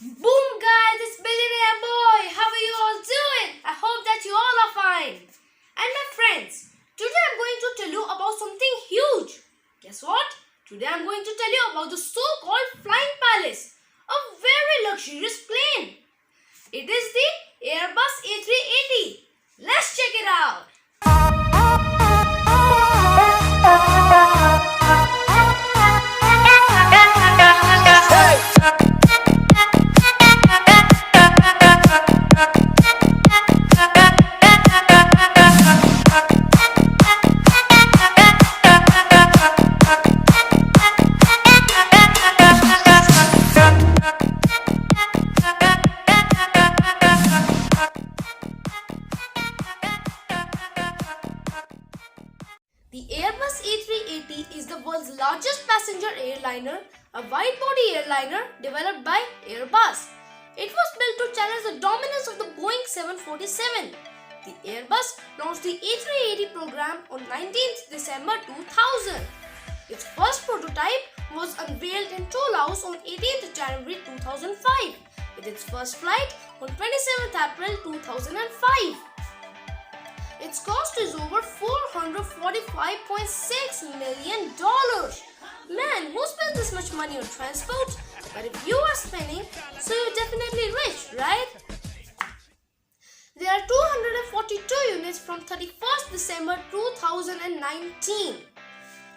Boom guys, it's Billionaire Boy. How are you all doing? I hope that you all are fine. And my friends, today I'm going to tell you about something huge. Guess what? Today I'm going to tell you about the so-called Flying Palace, a very luxurious plane. It is the Airbus A380. Let's check it out. The Airbus A380 is the world's largest passenger airliner, a wide-body airliner developed by Airbus. It was built to challenge the dominance of the Boeing 747. The Airbus launched the A380 program on 19th December 2000. Its first prototype was unveiled in Toulouse on 18th January 2005, with its first flight on 27th April 2005. Its cost is over $445.6 million. Man, who spends this much money on transport? But if you are spending, so you're definitely rich, right? There are 242 units from 31st December 2019.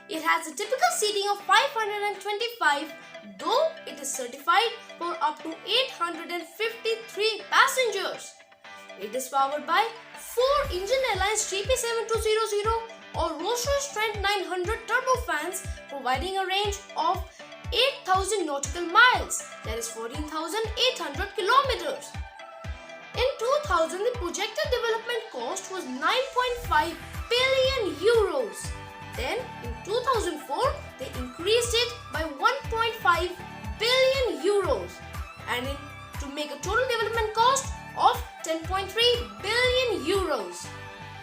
It has a typical seating of 525, though it is certified for up to 853 passengers. It is powered by 4 Indian Airlines GP7200 or Rolls-Royce Trent 900 turbofans, providing a range of 8,000 nautical miles, that is 14,800 kilometers. In 2000, the projected development cost was 9.5 billion euros. Then, in 2004, they increased it by 1.5 billion euros, and to make a total development cost of 10.3 billion euros.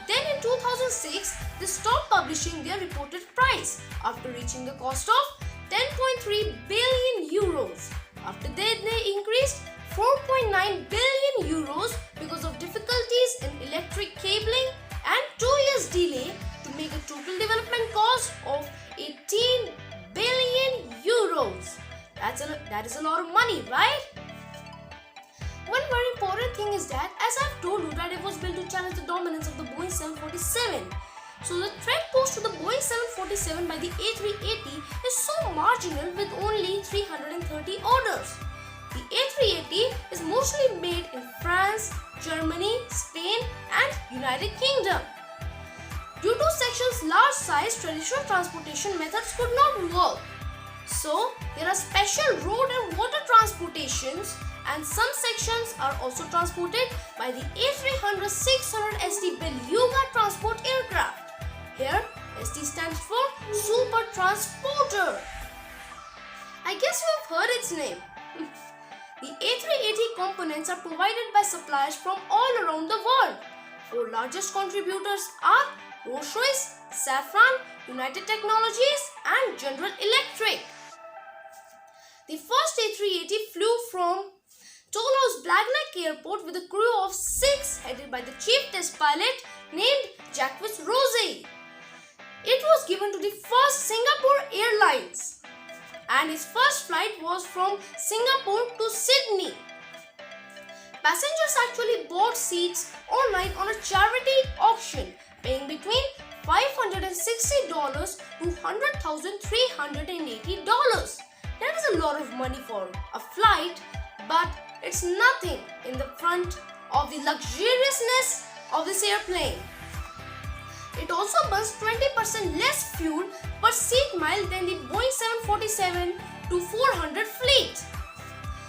Then in 2006, they stopped publishing their reported price after reaching the cost of 10.3 billion euros. After that, they increased 4.9 billion euros because of difficulties in electric cabling and 2 years delay to make a total development cost of 18 billion euros. That is a lot of money, right? One very important thing is that, as I've told you, that it was built to challenge the dominance of the Boeing 747. So the threat posed to the Boeing 747 by the A380 is so marginal with only 330 orders. The A380 is mostly made in France, Germany, Spain and United Kingdom. Due to section's large size, traditional transportation methods could not work. So there are special road and water transportations, and some sections are also transported by the A300-600 SD Beluga transport aircraft. Here, SD stands for Super Transporter. I guess you have heard its name. The A380 components are provided by suppliers from all around the world. 4 largest contributors are Rolls-Royce, Safran, United Technologies and General Electric. The first A380 flew from Toulouse Blagnac Airport with a crew of 6 headed by the chief test pilot named Jacques Rosé. It was given to the first Singapore Airlines, and its first flight was from Singapore to Sydney. Passengers actually bought seats online on a charity auction, paying between $560 to $100,380. That is a lot of money for a flight, but it's nothing in the front of the luxuriousness of this airplane. It also burns 20% less fuel per seat mile than the Boeing 747-400 fleet.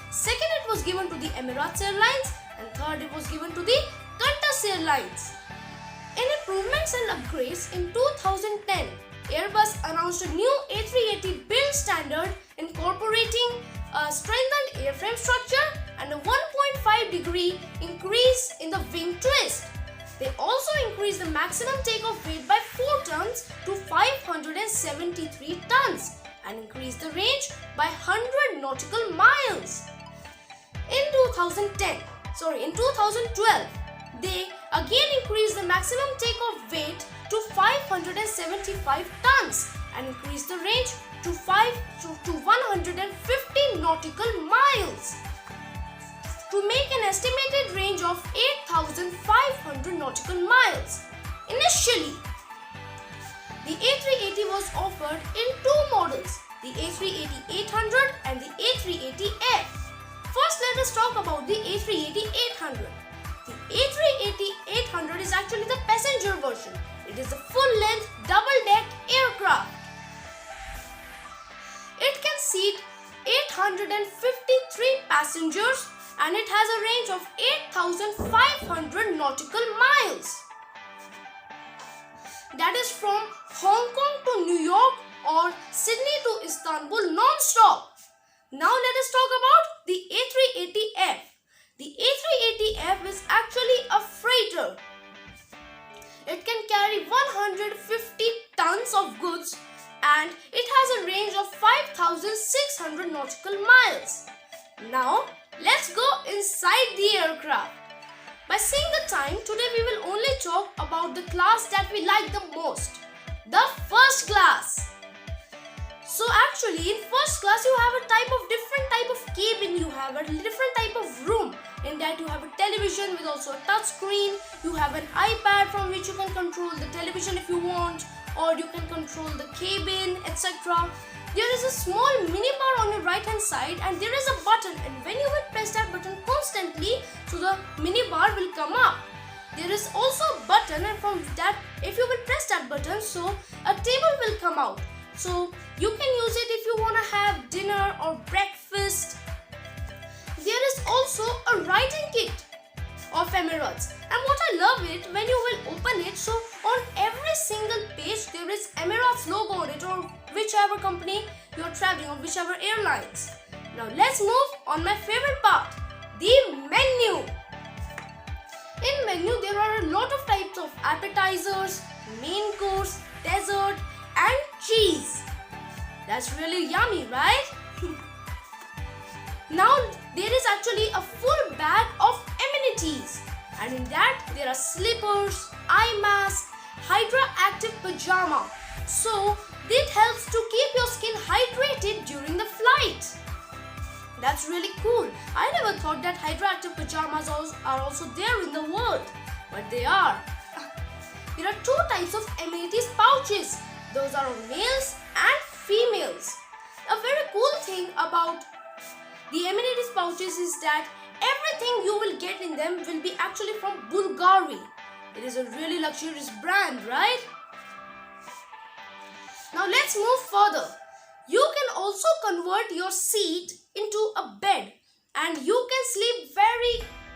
Second, it was given to the Emirates Airlines, and third, it was given to the Qantas Airlines. In improvements and upgrades in 2010, Airbus announced a new A380 build standard incorporating a strengthened airframe structure and a 1.5-degree increase in the wing twist. They also increased the maximum takeoff weight by 4 tons to 573 tons and increased the range by 100 nautical miles. 2012, they again increased the maximum takeoff weight to 575 tons and increased the range to 150 nautical miles to make an estimated range of 8,500 nautical miles. Initially, the A380 was offered in two models, the A380-800 and the A380F. First, let us talk about the A380-800. The A380-800 is actually the passenger version. It is a full-length double-deck aircraft. It can seat 853 passengers and it has a range of 8,500 nautical miles. That is from Hong Kong to New York or Sydney to Istanbul non-stop. Now let us talk about the A380F. The A380F is actually a freighter. It can carry 150 tons of goods and it has a range of 5,600 nautical miles. Now let's go inside the aircraft. By seeing the time, today we will only talk about the class that we like the most, the first class. So actually in first class you have a different type of cabin, you have a different type of room. In that you have a television with also a touch screen, you have an iPad from which you can control the television if you want, or you can control the cabin, etc. There is a small minibar on your right hand side and there is a button, and when you will press that button constantly, so the minibar will come up. There is also a button, and from that, if you will press that button, so a table will come out. So you can use it if you want to have dinner or breakfast. There is also a writing kit of Emirates, and what I love it, when you will open it, so on every single page there is Emirates logo on it, or whichever company you are traveling on, whichever airlines. Now let's move on my favorite part, the menu. In menu there are a lot of types of appetizers, main course, dessert and cheese. That's really yummy, right? Now there is actually a full bag of amenities, and in that there are slippers, eye mask, Hydra Active pajama. So it helps to keep your skin hydrated during the flight. That's really cool. I never thought that Hydra Active pajamas are also there in the world, but they are. There are two types of amenities pouches. Those are of males and females. A very cool thing about the amenities pouches is that everything you will get in them will be actually from Bulgari. It is a really luxurious brand, right? Now let's move further. You can also convert your seat into a bed, and you can sleep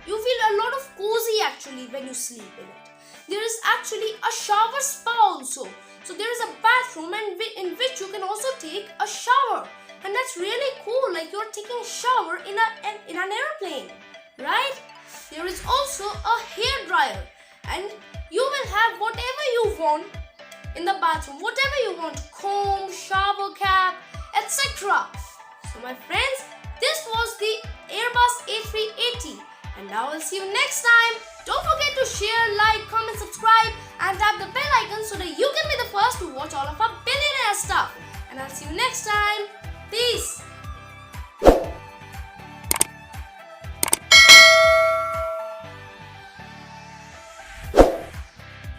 you feel a lot of cozy actually when you sleep in it. There is actually a shower spa also. So there is a bathroom in which you can also take a shower. And that's really cool, like you're taking a shower in an airplane, right? There is also a hair dryer, and you will have whatever you want in the bathroom, whatever you want, comb, shower cap, etc. So my friends, this was the Airbus A380, and now I'll see you next time. Don't forget to share, like, comment, subscribe and tap the bell icon so that you can be the first to watch all of our billionaire stuff. And I'll see you next time. Peace.